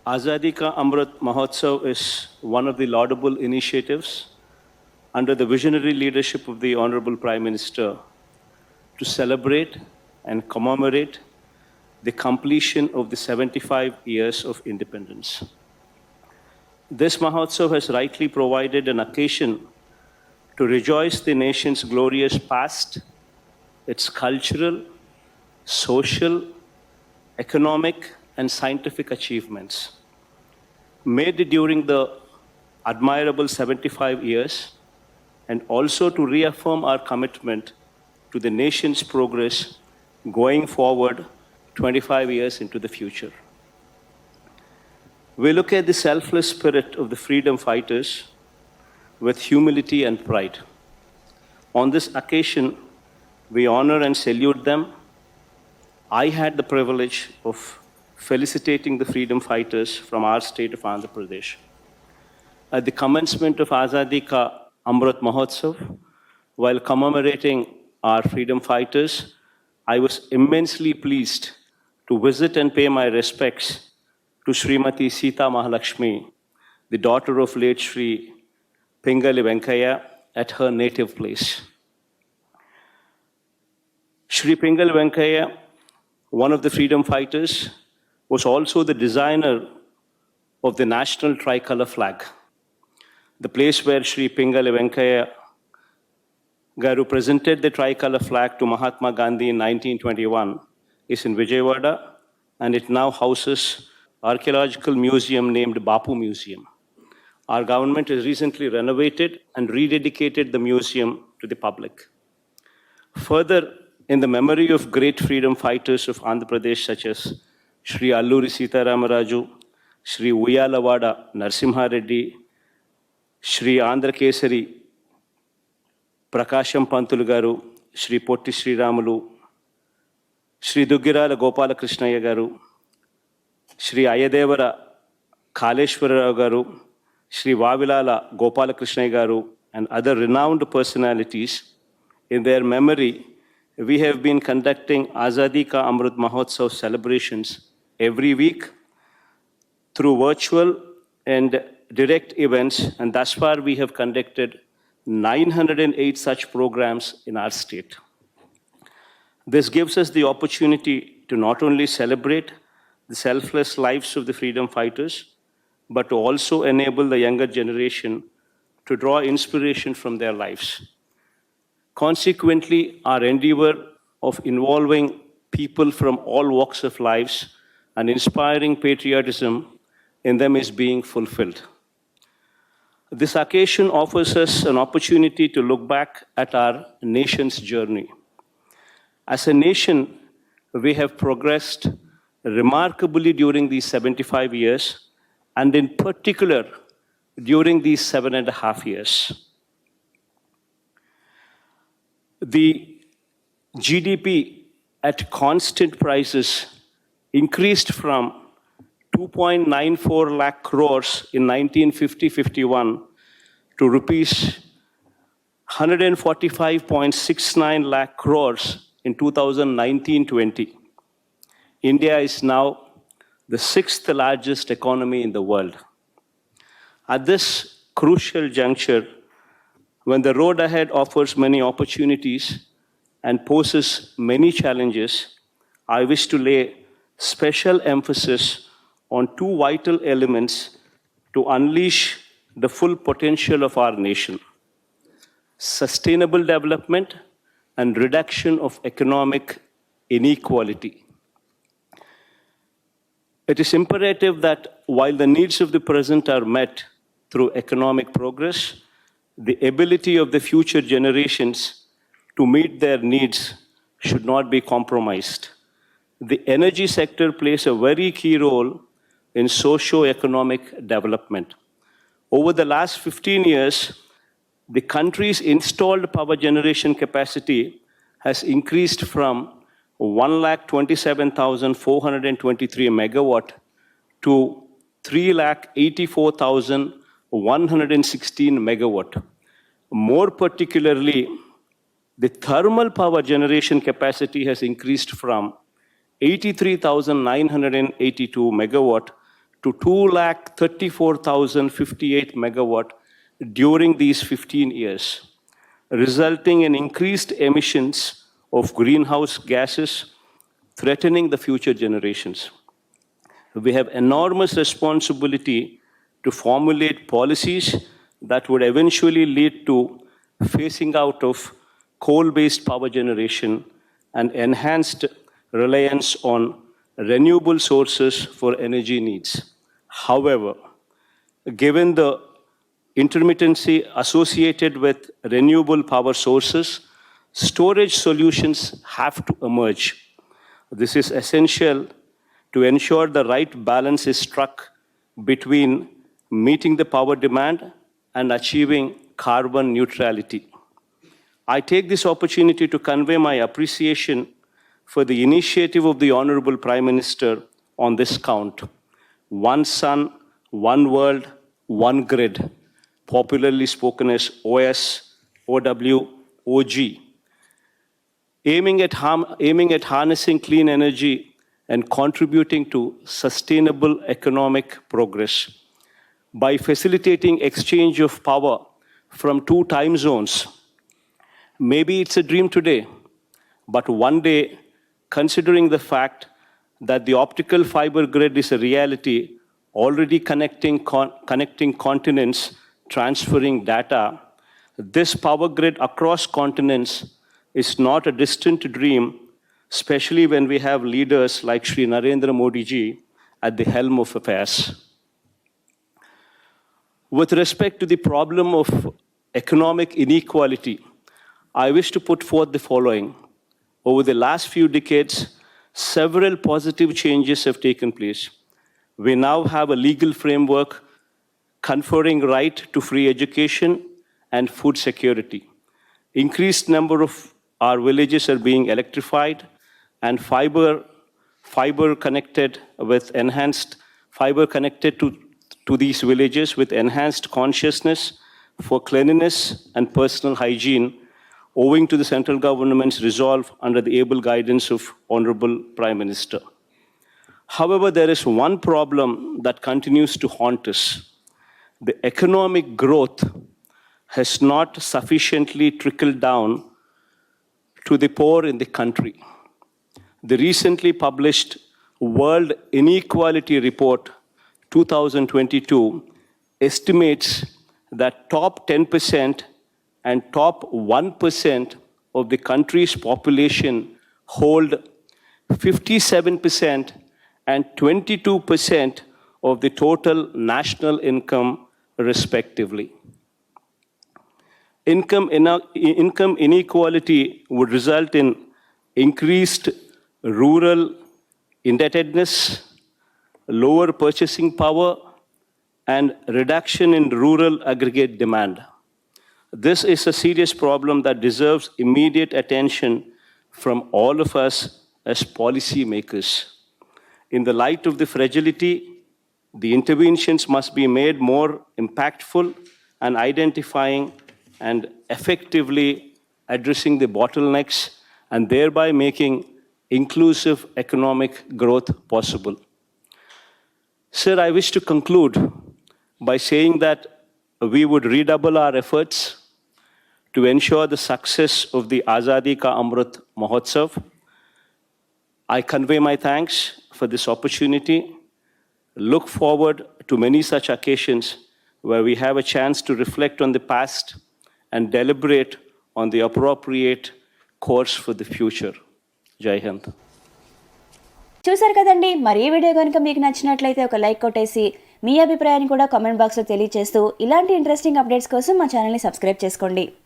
Azadi Ka Amrit Mahotsav is one of the laudable initiatives under the visionary leadership of the Honorable Prime Minister to celebrate and commemorate the completion of the 75 years of independence. This Mahotsav has rightly provided an occasion to rejoice the nation's glorious past, its cultural, social, economic, and scientific achievements made during the admirable 75 years, and also to reaffirm our commitment to the nation's progress going forward 25 years into the future. We look at the selfless spirit of the freedom fighters with humility and pride. On this occasion, we honor and salute them. I had the privilege of felicitating the freedom fighters from our state of Andhra Pradesh. At the commencement of Azadi Ka Amrit Mahotsav, while commemorating our freedom fighters, I was immensely pleased to visit and pay my respects to Srimati Sita Mahalakshmi, the daughter of late Sri Pingali Venkaya, at her native place. Sri Pingali Venkaya, one of the freedom fighters, was also the designer of the national tricolor flag. The place where Sri Pingali Venkaya Garu presented the tricolor flag to Mahatma Gandhi in 1921 is in Vijayawada, and it now houses archaeological museum named Bapu Museum. Our government has recently renovated and rededicated the museum to the public. Further, in the memory of great freedom fighters of Andhra Pradesh such as Sri Alluri Sitaramaraju, Sri Uyalavada Narsimha Reddy, Sri Andhra Kesari Prakasham Pantul Garu, Sri Potti Sri Ramulu, Sri Duggirala Gopala Krishnaya Garu, Sri Ayadevara Kaleshwara Garu, Sri Vavilala Gopala Krishnaya Garu, and other renowned personalities, in their memory, we have been conducting Azadi Ka Amrit Mahotsav celebrations every week through virtual and direct events, and thus far we have conducted 908 such programs in our state. This gives us the opportunity to not only celebrate the selfless lives of the freedom fighters, but to also enable the younger generation to draw inspiration from their lives. Consequently, our endeavor of involving people from all walks of lives and inspiring patriotism in them is being fulfilled. This occasion offers us an opportunity to look back at our nation's journey. As a nation, we have progressed remarkably during these 75 years, and in particular, during these 7.5 years. The GDP at constant prices increased from 2.94 lakh crores in 1950-51 to rupees 145.69 lakh crores in 2019-20. India is now the 6th largest economy in the world. At this crucial juncture, when the road ahead offers many opportunities and poses many challenges, I wish to lay special emphasis on two vital elements to unleash the full potential of our nation: sustainable development and reduction of economic inequality. It is imperative that while the needs of the present are met through economic progress, the ability of the future generations to meet their needs should not be compromised. The energy sector plays a very key role in socio-economic development. Over the last 15 years, the country's installed power generation capacity has increased from 1,27,423 megawatt to 3,84,116 megawatt. More particularly, the thermal power generation capacity has increased from 83,982 megawatt to 2,34,058 megawatt during these 15 years, resulting in increased emissions of greenhouse gases, threatening the future generations. We have enormous responsibility to formulate policies that would eventually lead to phasing out of coal-based power generation and enhanced reliance on renewable sources for energy needs. However, given the intermittency associated with renewable power sources, storage solutions have to emerge. This is essential to ensure the right balance is struck between meeting the power demand and achieving carbon neutrality. I take this opportunity to convey my appreciation for the initiative of the Honorable Prime Minister on this count. One sun, one world, one grid, popularly spoken as OS, OW, OG, aiming at harnessing clean energy and contributing to sustainable economic progress. By facilitating exchange of power from two time zones. Maybe it's a dream today, but one day, considering the fact that the optical fiber grid is a reality, already connecting continents, transferring data, this power grid across continents is not a distant dream, especially when we have leaders like Shri Narendra Modi ji at the helm of affairs. With respect to the problem of economic inequality, I wish to put forth the following. Over the last few decades, several positive changes have taken place. We now have a legal framework conferring right to free education and food security. Increased number of our villages are being electrified and fiber connected to these villages with enhanced consciousness for cleanliness and personal hygiene, owing to the central government's resolve under the able guidance of Honorable Prime Minister. However, there is one problem that continues to haunt us. The economic growth has not sufficiently trickled down to the poor in the country. The recently published World Inequality Report 2022 estimates that top 10% and top 1% of the country's population hold 57% and 22% of the total national income, respectively. Income inequality would result in increased rural indebtedness, lower purchasing power, and reduction in rural aggregate demand. This is a serious problem that deserves immediate attention from all of us as policy makers. In the light of the fragility, the interventions must be made more impactful and identifying and effectively addressing the bottlenecks and thereby making inclusive economic growth possible. Sir, I wish to conclude by saying that we would redouble our efforts to ensure the success of the Azadi Ka Amrit Mahotsav. I convey my thanks for this opportunity. Look forward to many such occasions where we have a chance to reflect on the past and deliberate on the appropriate course for the future. Jai Hind. చూసారు కదండి. మరి ఈ video కనుక మీకు నచ్చినట్లయితే ఒక like కొట్టేసి మీ అభిప్రాయాన్ని కూడా కామెంట్ బాక్స్లో తెలియజేస్తూ ఇలాంటి ఇంట్రెస్టింగ్ అప్డేట్స్ కోసం మా ఛానల్ని సబ్స్క్రైబ్ చేసుకోండి.